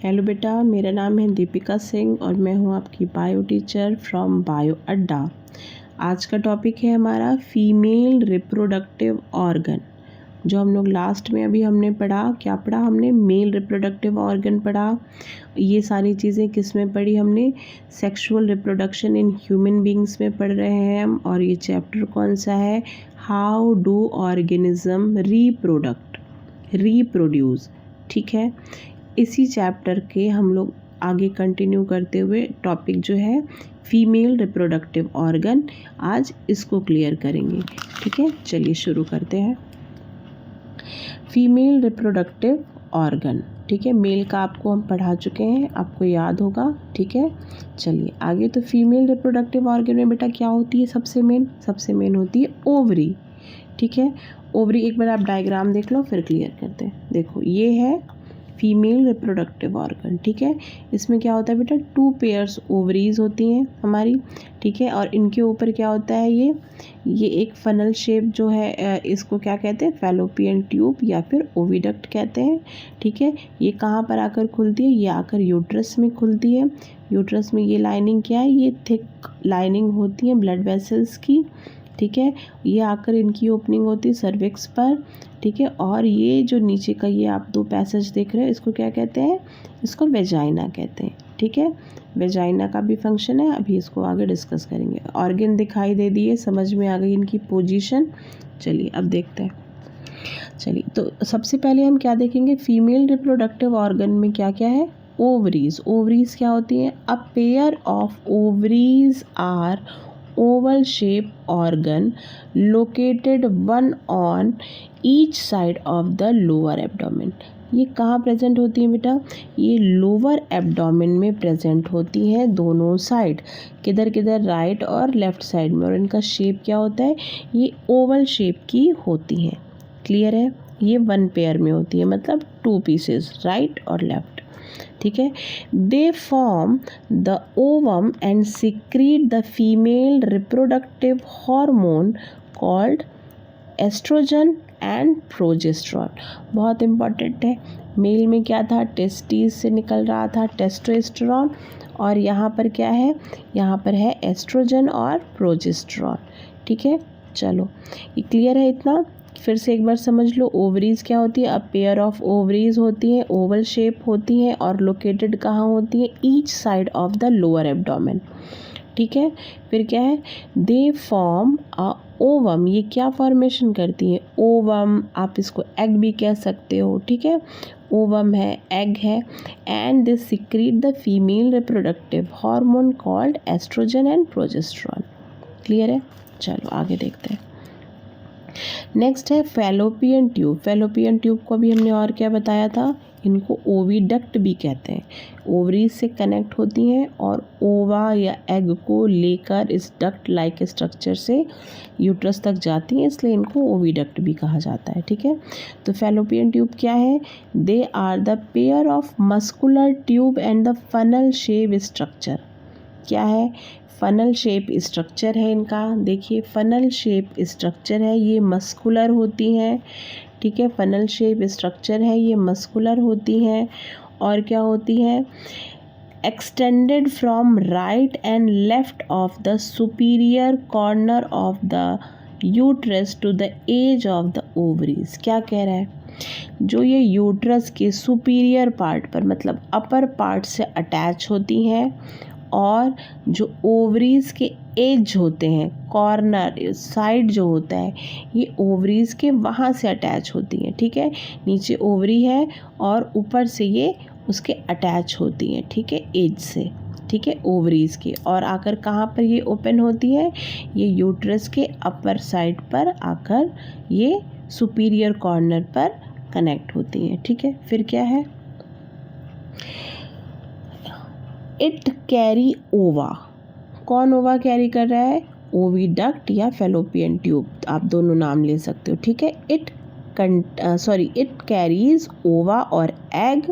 Hello बेटा, मेरा नाम है दीपिका सिंह और मैं हूँ आपकी बायो टीचर फ्रॉम बायो अड्डा। आज का टॉपिक है हमारा फीमेल रिप्रोडक्टिव ऑर्गन। जो हम लोग लास्ट में अभी हमने पढ़ा, क्या पढ़ा हमने? मेल रिप्रोडक्टिव ऑर्गन पढ़ा। ये सारी चीज़ें किस में पढ़ी हमने? Sexual reproduction in human beings में पढ़ रहे हैं हम। और ये चैप्टर कौन सा है? How do organism reproduce. ठीक है, इसी चैप्टर के हम लोग आगे कंटिन्यू करते हुए टॉपिक जो है फीमेल रिप्रोडक्टिव ऑर्गन, आज इसको क्लियर करेंगे। ठीक है, चलिए शुरू करते हैं। फीमेल रिप्रोडक्टिव ऑर्गन, ठीक है, मेल का आपको हम पढ़ा चुके हैं, आपको याद होगा। ठीक है, चलिए आगे। तो फीमेल रिप्रोडक्टिव ऑर्गन में बेटा क्या होती है? सबसे मेन होती है ओवरी। ठीक है, ओवरी एक बार आप डायग्राम देख लो फिर क्लियर करते हैं। देखो ये है फीमेल रिप्रोडक्टिव ऑर्गन। ठीक है, इसमें क्या होता है बेटा? 2 पेयर्स ओवरीज होती हैं हमारी। ठीक है, और इनके ऊपर क्या होता है? ये एक फनल शेप जो है, इसको क्या कहते हैं? फैलोपियन ट्यूब या फिर ओविडक्ट कहते हैं। ठीक है, ये कहाँ पर आकर खुलती है? ये आकर यूट्रस में खुलती है। यूट्रस में ये लाइनिंग क्या है? ये थिक लाइनिंग होती है ब्लड वेसल्स की। ठीक है, ये आकर इनकी ओपनिंग होती है सर्विक्स पर। ठीक है, और ये जो नीचे का ये आप 2 पैसेज देख रहे हो, इसको क्या कहते हैं? इसको वेजाइना कहते हैं। ठीक है, वेजाइना का भी फंक्शन है, अभी इसको आगे डिस्कस करेंगे। ऑर्गन दिखाई दे दिए, समझ में आ गई इनकी पोजीशन। चलिए अब देखते हैं। चलिए, तो सबसे पहले हम क्या देखेंगे? फीमेल रिप्रोडक्टिव ऑर्गन में क्या क्या है? ओवरीज। ओवरीज क्या होती हैं? A pair of ovaries are oval shape organ located one on each side of the lower abdomen। ये कहाँ प्रेजेंट होती हैं बेटा? ये लोअर एब्डोमेन में प्रेजेंट होती हैं, दोनों साइड। किधर किधर? राइट और लेफ्ट साइड में। और इनका शेप क्या होता है? ये ओवल शेप की होती हैं। क्लियर है? ये 1 पेयर में होती है, मतलब 2 पीसेस, राइट और लेफ्ट। ठीक है, they form the ovum and secrete the female reproductive hormone called oestrogen and progesterone. बहुत इंपॉर्टेंट है। मेल में क्या था? टेस्टिस से निकल रहा था टेस्टोस्टेरोन, और यहाँ पर क्या है? यहाँ पर है एस्ट्रोजन और प्रोजेस्टेरॉन। ठीक है, चलो ये क्लियर है इतना? फिर से एक बार समझ लो। ओवरीज क्या होती है? अ पेयर ऑफ ओवरीज होती हैं, ओवल शेप होती हैं, और लोकेटेड कहाँ होती हैं? Each side of the lower abdomen. ठीक है, फिर क्या है? They form a ovum. ये क्या फॉर्मेशन करती हैं? ओवम, आप इसको एग भी कह सकते हो। ठीक है, ओवम है, एग है। And they secrete the female reproductive hormone called oestrogen and progesterone. Clear है? चलो आगे देखते हैं। नेक्स्ट है फैलोपियन ट्यूब। फैलोपियन ट्यूब को भी हमने और क्या बताया था? इनको ओविडक्ट भी कहते हैं। ओवरीज से कनेक्ट होती हैं और ओवा या एग को लेकर इस डक्ट लाइक स्ट्रक्चर से यूट्रस तक जाती हैं, इसलिए इनको ओविडक्ट भी कहा जाता है। ठीक है, तो फैलोपियन ट्यूब क्या है? They are the pair of muscular tube and the funnel shape structure. क्या है? फनल शेप स्ट्रक्चर है इनका। देखिए फनल शेप स्ट्रक्चर है, ये मस्कुलर होती हैं। ठीक है, फनल शेप स्ट्रक्चर है, ये मस्कुलर होती हैं। और क्या होती हैं? Extended from right and left of the superior corner of the uterus to the edge of the ovaries. क्या कह रहा है? जो ये यूट्रस के सुपीरियर पार्ट पर, मतलब अपर पार्ट से अटैच होती हैं, और जो ओवरीज के एज होते हैं, कॉर्नर साइड जो होता है, ये ओवरीज के वहाँ से अटैच होती हैं। ठीक है, नीचे ओवरी है और ऊपर से ये उसके अटैच होती हैं। ठीक है, एज से। ठीक है, ओवरीज के, और आकर कहाँ पर ये ओपन होती है? ये यूट्रस के अपर साइड पर आकर ये सुपीरियर कॉर्नर पर कनेक्ट होती हैं। ठीक है, फिर क्या है? इट कैरी ओवा। कौन ओवा कैरी कर रहा है? ओविडक्ट या फैलोपियन ट्यूब, आप दोनों नाम ले सकते हो। ठीक है, इट कैरीज ओवा और एग।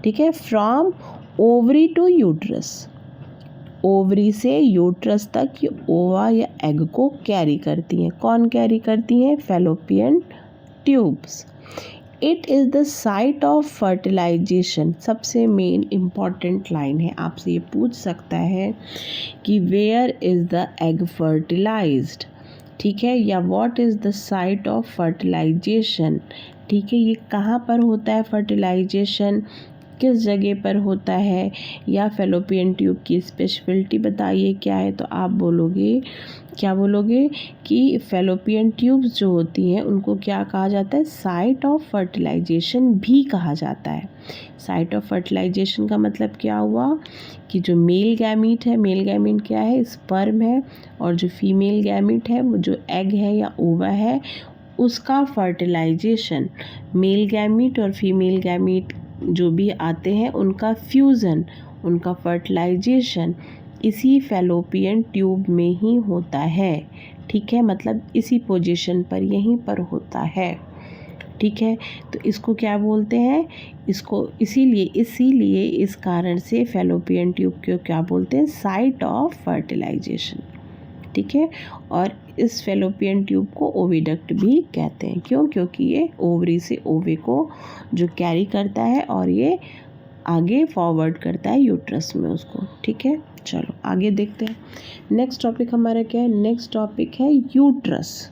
ठीक है, from ovary to uterus. Ovary से यूट्रस तक ये ओवा या एग को कैरी करती हैं। कौन कैरी करती हैं? Fallopian tubes. It is the site of fertilisation, सबसे मेन इम्पॉर्टेंट लाइन है, आपसे ये पूछ सकता है कि where is the egg fertilised, ठीक है, या what is the site of fertilisation, ठीक है, ये कहाँ पर होता है फर्टिलाइजेशन, किस जगह पर होता है, या फेलोपियन ट्यूब की स्पेशलिटी बताइए क्या है। तो आप बोलोगे, क्या बोलोगे कि फेलोपियन ट्यूब्स जो होती हैं उनको क्या कहा जाता है, साइट ऑफ फर्टिलाइजेशन भी कहा जाता है। साइट ऑफ फर्टिलाइजेशन का मतलब क्या हुआ कि जो मेल गैमीट है, मेल गैमीट क्या है, स्पर्म है, और जो फीमेल गैमीट है वो जो एग है या ओवा है, उसका फर्टिलाइजेशन, मेल गैमीट और फीमेल गैमीट जो भी आते हैं उनका फ्यूज़न, उनका फर्टिलाइजेशन इसी फेलोपियन ट्यूब में ही होता है, ठीक है, मतलब इसी पोजीशन पर, यहीं पर होता है, ठीक है। तो इसको क्या बोलते हैं, इसको इसीलिए इस कारण से फेलोपियन ट्यूब को क्या बोलते हैं, साइट ऑफ फर्टिलाइजेशन, ठीक है। और इस फेलोपियन ट्यूब को ओविडक्ट भी कहते हैं, क्यों, क्योंकि ये ओवरी से ओवे को जो कैरी करता है और ये आगे फॉरवर्ड करता है यूट्रस में उसको, ठीक है। चलो आगे देखते हैं, नेक्स्ट टॉपिक हमारा क्या है, नेक्स्ट टॉपिक है यूट्रस,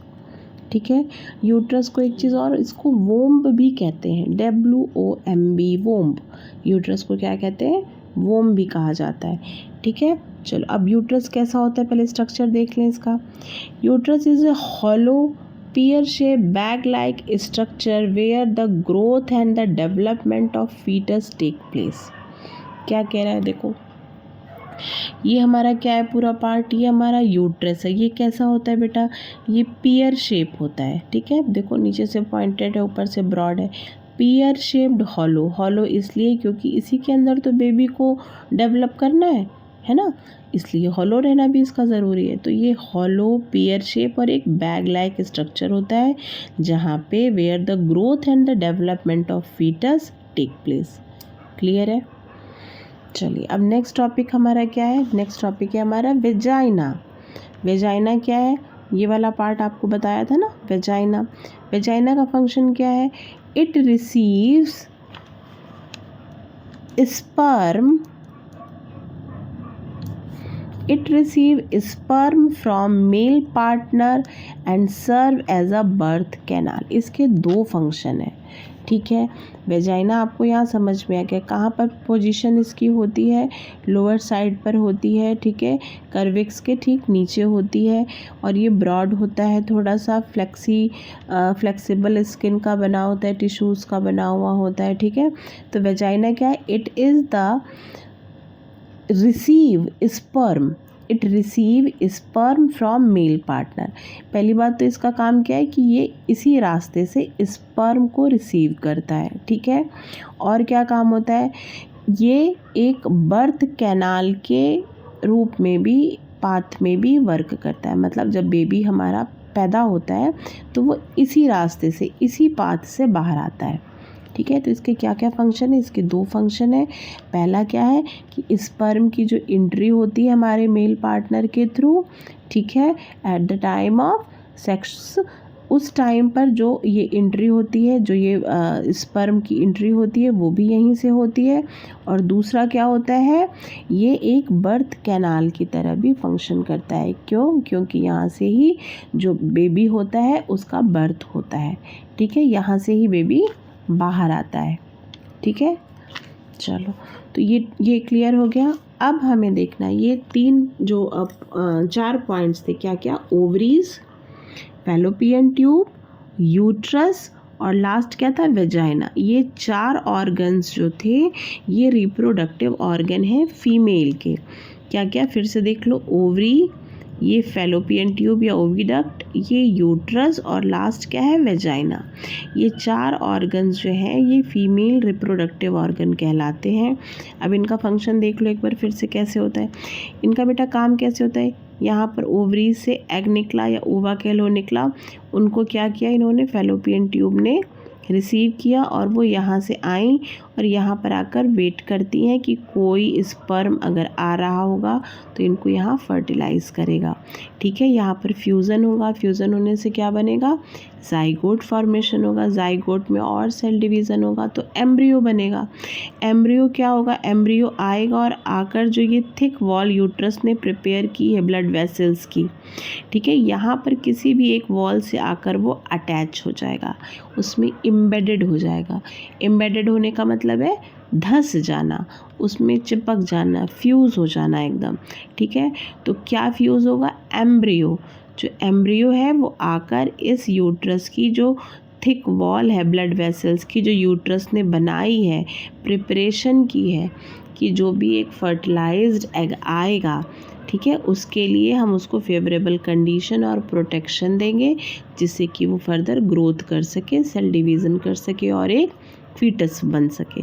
ठीक है। यूट्रस को एक चीज़ और, इसको वोम्ब भी कहते हैं, WOMB, वोम्ब, यूट्रस को क्या कहते हैं, वोम्ब भी कहा जाता है, ठीक है। चलो अब यूट्रस कैसा होता है पहले स्ट्रक्चर देख लें इसका। Uterus is a hollow pear shaped bag like structure where the growth and the development of fetus take place। क्या कह रहा है देखो, ये हमारा क्या है पूरा पार्ट, ये हमारा यूट्रस है, ये कैसा होता है बेटा, ये पियर शेप होता है, ठीक है। देखो नीचे से पॉइंटेड है, ऊपर से ब्रॉड है, पियर शेप्ड हॉलो, हॉलो इसलिए क्योंकि इसी के अंदर तो बेबी को डेवलप करना है ना, इसलिए हॉलो रहना भी इसका ज़रूरी है। तो ये हॉलो पियर शेप और एक बैग लाइक स्ट्रक्चर होता है जहाँ पे where the growth and the development of foetus take place. Clear है। चलिए अब नेक्स्ट टॉपिक हमारा क्या है, नेक्स्ट टॉपिक है हमारा वेजाइना। वेजाइना क्या है, ये वाला पार्ट आपको बताया था ना, वेजाइना। वेजाइना का फंक्शन क्या है, it receives sperm, it receive sperm from male partner and serve as a birth canal। इसके दो फंक्शन है, ठीक है। वेजाइना आपको यहाँ समझ में आ गया, कहाँ पर पोजीशन इसकी होती है, लोअर साइड पर होती है, ठीक है, कर्विक्स के ठीक नीचे होती है, और ये ब्रॉड होता है, थोड़ा सा फ्लेक्सिबल स्किन का बना होता है, टिश्यूज़ का बना हुआ होता है, ठीक है। तो वेजाइना क्या है, it is the receive sperm, it receive sperm from male partner. पहली बात तो इसका काम क्या है कि ये इसी रास्ते से स्पर्म को रिसीव करता है, ठीक है। और क्या काम होता है, ये एक बर्थ कैनाल के रूप में भी, पाथ में भी वर्क करता है, मतलब जब बेबी हमारा पैदा होता है तो वो इसी रास्ते से, इसी पाथ से बाहर आता है, ठीक है। तो इसके क्या क्या फंक्शन है, इसके दो फंक्शन है। पहला क्या है कि स्पर्म की जो एंट्री होती है हमारे मेल पार्टनर के थ्रू, ठीक है, at the time of sex, उस टाइम पर जो ये एंट्री होती है, जो ये स्पर्म की एंट्री होती है वो भी यहीं से होती है। और दूसरा क्या होता है, ये एक बर्थ कैनाल की तरह भी फंक्शन करता है, क्यों, क्योंकि यहाँ से ही जो बेबी होता है उसका बर्थ होता है, ठीक है, यहाँ से ही बेबी बाहर आता है, ठीक है। चलो तो ये क्लियर हो गया। अब हमें देखना है ये तीन जो चार पॉइंट्स थे, क्या क्या, ओवरीज, फैलोपियन ट्यूब, यूट्रस और लास्ट क्या था, वेजाइना। ये चार ऑर्गन्स जो थे ये रिप्रोडक्टिव ऑर्गन है फीमेल के। क्या क्या, फिर से देख लो, ओवरी, ये फैलोपियन ट्यूब या ओविडक्ट, ये यूट्रस और लास्ट क्या है, वेजाइना। ये चार ऑर्गन्स जो हैं ये फीमेल रिप्रोडक्टिव ऑर्गन कहलाते हैं। अब इनका फंक्शन देख लो एक बार फिर से कैसे होता है। इनका बेटा काम कैसे होता है, यहाँ पर ओवरी से एग निकला या ओवा कह लो निकला, उनको क्या किया इन्होंने, फैलोपियन ट्यूब ने रिसीव किया और वो यहाँ से आई और यहाँ पर आकर वेट करती हैं कि कोई स्पर्म अगर आ रहा होगा तो इनको यहाँ फर्टिलाइज करेगा। ठीक है, यहाँ पर फ्यूज़न होगा, फ्यूज़न होने से क्या बनेगा, जाइगोट फॉर्मेशन होगा, जाइगोट में और सेल डिवीज़न होगा तो एम्ब्रियो बनेगा। एम्ब्रियो क्या होगा, एम्ब्रियो आएगा और आकर जो ये थिक वॉल यूट्रस ने प्रिपेयर की है ब्लड वेसल्स की, ठीक है, यहाँ पर किसी भी एक वॉल से आकर वो अटैच हो जाएगा, उसमें एम्बेडेड हो जाएगा। एम्बेडेड होने का मतलब है धंस जाना, उसमें चिपक जाना, फ्यूज़ हो जाना एकदम। ठीक है, तो क्या फ्यूज़ होगा, एम्ब्रियो, जो एम्ब्रियो है वो आकर इस यूट्रस की जो थिक वॉल है ब्लड वेसल्स की, जो यूट्रस ने बनाई है, प्रिपरेशन की है कि जो भी एक फर्टिलाइज्ड एग आएगा, ठीक है, उसके लिए हम उसको फेवरेबल कंडीशन और प्रोटेक्शन देंगे जिससे कि वो फर्दर ग्रोथ कर सके, सेल डिवीज़न कर सके और एक फीटस बन सके।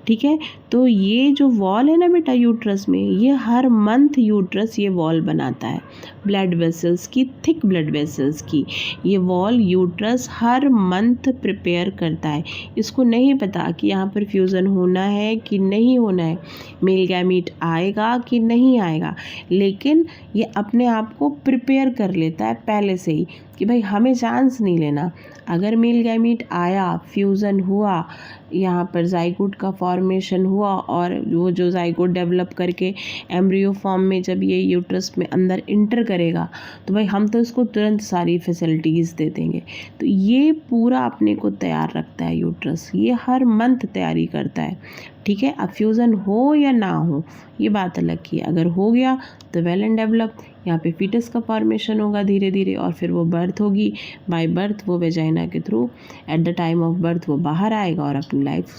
ठीक है, तो ये जो वॉल है ना बेटा यूट्रस में, ये हर मंथ यूट्रस ये वॉल बनाता है ब्लड वेसल्स की, थिक ब्लड वेसल्स की। ये वॉल यूट्रस हर मंथ प्रिपेयर करता है। इसको नहीं पता कि यहाँ पर फ्यूज़न होना है कि नहीं होना है, मेल गैमीट आएगा कि नहीं आएगा, लेकिन ये अपने आप को प्रिपेयर कर लेता है पहले से ही कि भाई हमें चांस नहीं लेना। अगर मेल गैमीट आया, फ्यूज़न हुआ, यहाँ पर जाइगोट का फॉर्मेशन हुआ और वो जो जाइगोट डेवलप करके एम्ब्रियो फॉर्म में जब ये यूट्रस में अंदर इंटर करेगा तो भाई हम तो इसको तुरंत सारी फैसिलिटीज़ दे देंगे। तो ये पूरा अपने को तैयार रखता है यूट्रस, ये हर मंथ तैयारी करता है। ठीक है, अब फ्यूज़न हो या ना हो ये बात अलग की है। अगर हो गया तो वेल एंड डेवलप, यहाँ पे फीटस का फॉर्मेशन होगा धीरे धीरे और फिर वो बर्थ होगी। बाय बर्थ वो वेजाइना के through at the time of birth वो बाहर आएगा और अपनी लाइफ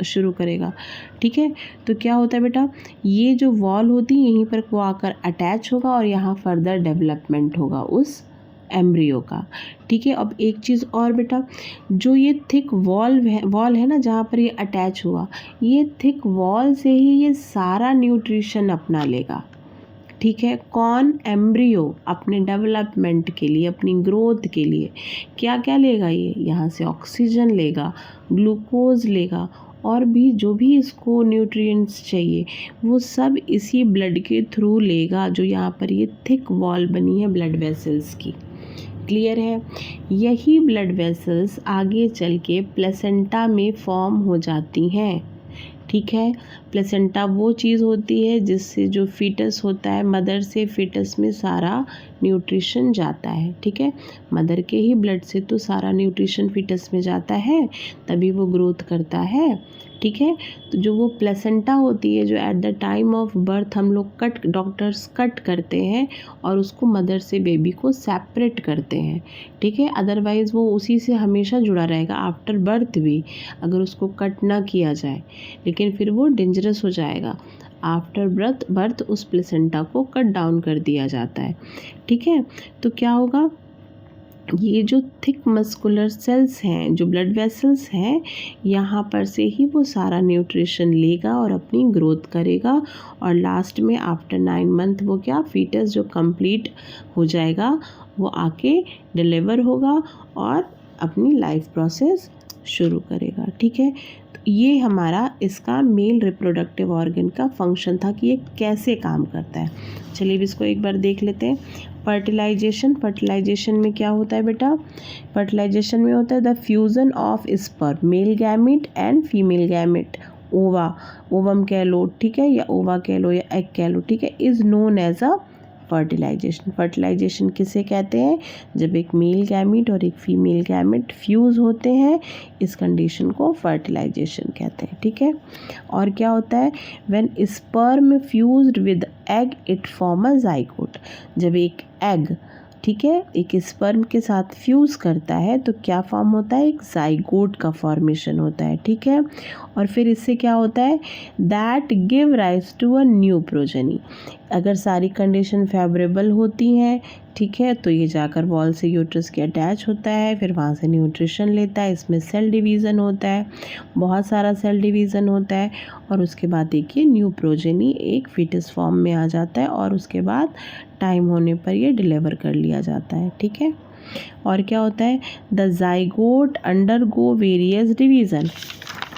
शुरू करेगा। ठीक है, तो क्या होता है बेटा, ये जो वॉल होती है यहीं पर वो आकर अटैच होगा और यहाँ फर्दर डेवलपमेंट होगा उस एम्ब्रियो का। ठीक है, अब एक चीज़ और बेटा, जो ये थिक वॉल है ना जहाँ पर ये अटैच हुआ, ये थिक वॉल से ही ये सारा न्यूट्रिशन अपना लेगा। ठीक है, कौन, एम्ब्रियो अपने डेवलपमेंट के लिए, अपनी ग्रोथ के लिए क्या क्या लेगा, ये यहाँ से ऑक्सीजन लेगा, ग्लूकोज लेगा और भी जो भी इसको न्यूट्रिएंट्स चाहिए वो सब इसी ब्लड के थ्रू लेगा, जो यहाँ पर ये थिक वॉल बनी है ब्लड वेसल्स की। क्लियर है, यही ब्लड वेसल्स आगे चल के प्लेसेंटा में फॉर्म हो जाती हैं। ठीक है, प्लेसेंटा वो चीज़ होती है जिससे जो फीटस होता है, मदर से फीटस में सारा न्यूट्रिशन जाता है। ठीक है, मदर के ही ब्लड से तो सारा न्यूट्रिशन फीटस में जाता है, तभी वो ग्रोथ करता है। ठीक है, तो जो वो प्लेसेंटा होती है जो at the time of birth हम लोग डॉक्टर्स कट करते हैं और उसको मदर से बेबी को सेपरेट करते हैं। ठीक है, अदरवाइज़ वो उसी से हमेशा जुड़ा रहेगा आफ्टर बर्थ भी, अगर उसको कट ना किया जाए, लेकिन फिर वो डेंजरस हो जाएगा। आफ्टर बर्थ उस प्लेसेंटा को कट डाउन कर दिया जाता है। ठीक है, तो क्या होगा, ये जो थिक मस्कुलर सेल्स हैं, जो ब्लड वेसल्स हैं, यहाँ पर से ही वो सारा न्यूट्रिशन लेगा और अपनी ग्रोथ करेगा और लास्ट में आफ्टर 9 मंथ वो क्या, फीटस जो कंप्लीट हो जाएगा वो आके डिलीवर होगा और अपनी लाइफ प्रोसेस शुरू करेगा। ठीक है, तो ये हमारा इसका मेल रिप्रोडक्टिव ऑर्गन का फंक्शन था कि ये कैसे काम करता है। चलिए इसको एक बार देख लेते हैं। फर्टिलाइजेशन में क्या होता है बेटा, फर्टिलाइजेशन में होता है the fusion of sperm, male gamete and female gamete, ovum कह लो, ठीक है, या ओवा कह लो या एग कह लो, ठीक है, is known as a fertilisation. Fertilisation किसे कहते हैं, जब एक मेल गैमेट और एक फीमेल गैमेट फ्यूज़ होते हैं, इस कंडीशन को फर्टिलाइजेशन कहते हैं। ठीक है, और क्या होता है, when sperm fused with egg it form a zygote, जब एक एग, ठीक है, एक स्पर्म के साथ फ्यूज़ करता है तो क्या फॉर्म होता है, एक जाइगोट का फॉर्मेशन होता है। ठीक है, और फिर इससे क्या होता है, that give rise to a new progeny. अगर सारी कंडीशन फेवरेबल होती हैं, ठीक है, तो ये जाकर वॉल से यूट्रस के अटैच होता है, फिर वहाँ से न्यूट्रिशन लेता है, इसमें सेल डिवीज़न होता है, बहुत सारा सेल डिवीज़न होता है और उसके बाद देखिए न्यू प्रोजेनी एक फीटस फॉर्म में आ जाता है और उसके बाद टाइम होने पर ये डिलीवर कर लिया जाता है। ठीक है, और क्या होता है, the zygote undergo various division.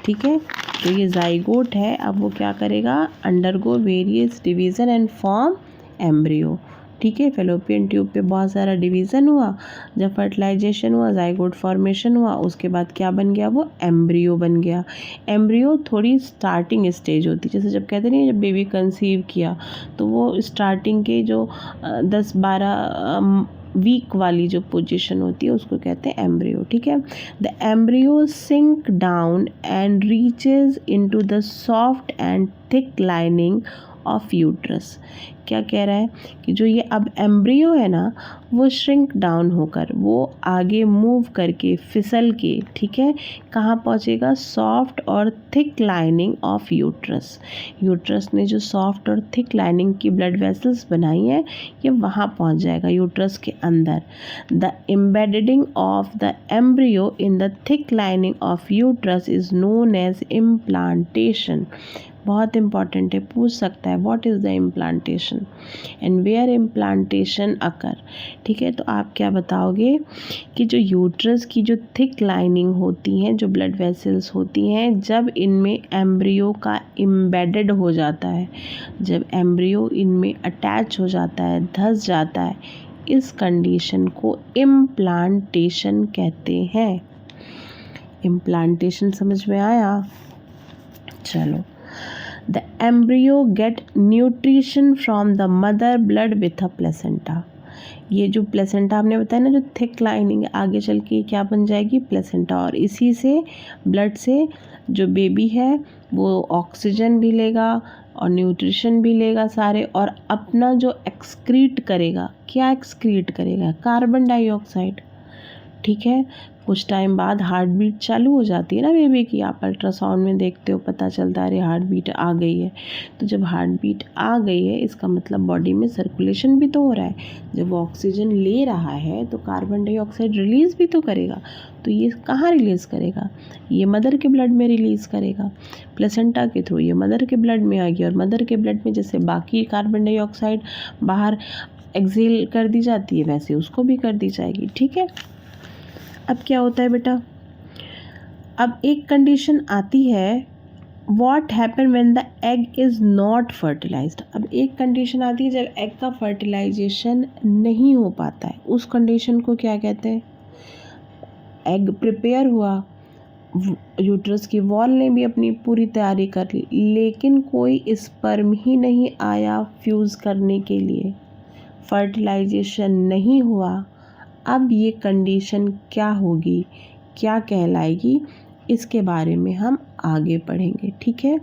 ठीक है, तो ये जाइगोट है, अब वो क्या करेगा, undergo various division and form embryo. ठीक है, फेलोपियन ट्यूब पे बहुत सारा डिवीज़न हुआ, जब फर्टिलाइजेशन हुआ, जाइगोट फॉर्मेशन हुआ, उसके बाद क्या बन गया, वो एम्ब्रियो बन गया। एम्ब्रियो थोड़ी स्टार्टिंग स्टेज होती है, जैसे जब कहते नहीं जब बेबी कंसीव किया तो वो स्टार्टिंग के जो 10-12 वीक वाली जो पोजीशन होती है उसको कहते हैं एम्ब्रियो। ठीक है, the embryo sink down and reaches into the soft and thick lining of uterus. क्या कह रहा है कि जो ये अब एम्ब्रियो है ना, वो श्रिंक डाउन होकर वो आगे मूव करके फिसल के, ठीक है, कहाँ पहुँचेगा, सॉफ्ट और thick lining of uterus. Uterus ने जो सॉफ्ट और थिक लाइनिंग की ब्लड वेसल्स बनाई है, ये वहाँ पहुँच जाएगा यूट्रस के अंदर। The embedding of the embryo in the thick lining of uterus is known as implantation. बहुत इंपॉर्टेंट है, पूछ सकता है what is the implantation and where implantation occur. ठीक है, तो आप क्या बताओगे कि जो यूट्रस की जो थिक लाइनिंग होती हैं, जो ब्लड वेसल्स होती हैं, जब इनमें एम्ब्रियो का एम्बेडेड हो जाता है, जब एम्ब्रियो इनमें अटैच हो जाता है, धंस जाता है, इस कंडीशन को इम्प्लांटेशन कहते हैं। इम्प्लांटेशन समझ में आया? चलो, the embryo get nutrition from the mother blood with a placenta। ये जो प्लेसेंटा आपने बताया ना, जो थिक लाइनिंग आगे चल के क्या बन जाएगी, प्लेसेंटा, और इसी से ब्लड से जो बेबी है वो ऑक्सीजन भी लेगा और न्यूट्रिशन भी लेगा सारे, और अपना जो एक्सक्रीट करेगा, क्या एक्सक्रीट करेगा, कार्बन डाइऑक्साइड। ठीक है, कुछ टाइम बाद हार्ट बीट चालू हो जाती है ना बेबी की, आप अल्ट्रासाउंड में देखते हो, पता चलता है अरे हार्ट बीट आ गई है। तो जब हार्ट बीट आ गई है, इसका मतलब बॉडी में सर्कुलेशन भी तो हो रहा है। जब वो ऑक्सीजन ले रहा है तो कार्बन डाइऑक्साइड रिलीज़ भी तो करेगा। तो ये कहाँ रिलीज़ करेगा, ये मदर के ब्लड में रिलीज़ करेगा, प्लेसेंटा के थ्रू ये मदर के ब्लड में आएगी, और मदर के ब्लड में जैसे बाकी कार्बन डाइऑक्साइड बाहर एक्सेल कर दी जाती है, वैसे उसको भी कर दी जाएगी। ठीक है, अब क्या होता है बेटा, अब एक कंडीशन आती है, what happen when the egg is not fertilised. अब एक कंडीशन आती है जब एग का फर्टिलाइजेशन नहीं हो पाता है, उस कंडीशन को क्या कहते हैं, एग प्रिपेयर हुआ, यूट्रस की वॉल ने भी अपनी पूरी तैयारी कर ली, लेकिन कोई स्पर्म ही नहीं आया फ्यूज़ करने के लिए, फर्टिलाइजेशन नहीं हुआ। अब ये कंडीशन क्या होगी, क्या कहलाएगी, इसके बारे में हम आगे पढ़ेंगे। ठीक है,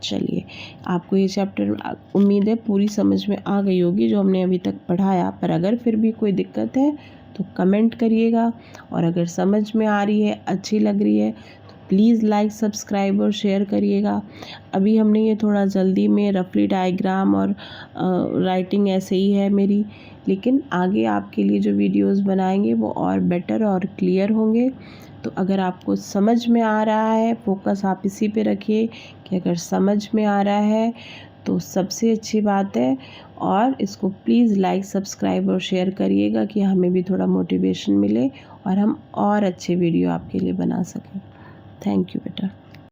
चलिए, आपको ये चैप्टर उम्मीद है पूरी समझ में आ गई होगी जो हमने अभी तक पढ़ाया, पर अगर फिर भी कोई दिक्कत है तो कमेंट करिएगा, और अगर समझ में आ रही है, अच्छी लग रही है, तो प्लीज़ लाइक, सब्सक्राइब और शेयर करिएगा। अभी हमने ये थोड़ा जल्दी में रफली डायग्राम और राइटिंग ऐसे ही है मेरी, लेकिन आगे आपके लिए जो वीडियोस बनाएंगे वो और बेटर और क्लियर होंगे। तो अगर आपको समझ में आ रहा है, फोकस आप इसी पे रखिए कि अगर समझ में आ रहा है तो सबसे अच्छी बात है, और इसको प्लीज़ लाइक, सब्सक्राइब और शेयर करिएगा कि हमें भी थोड़ा मोटिवेशन मिले और हम और अच्छे वीडियो आपके लिए बना सकें। थैंक यू बेटा।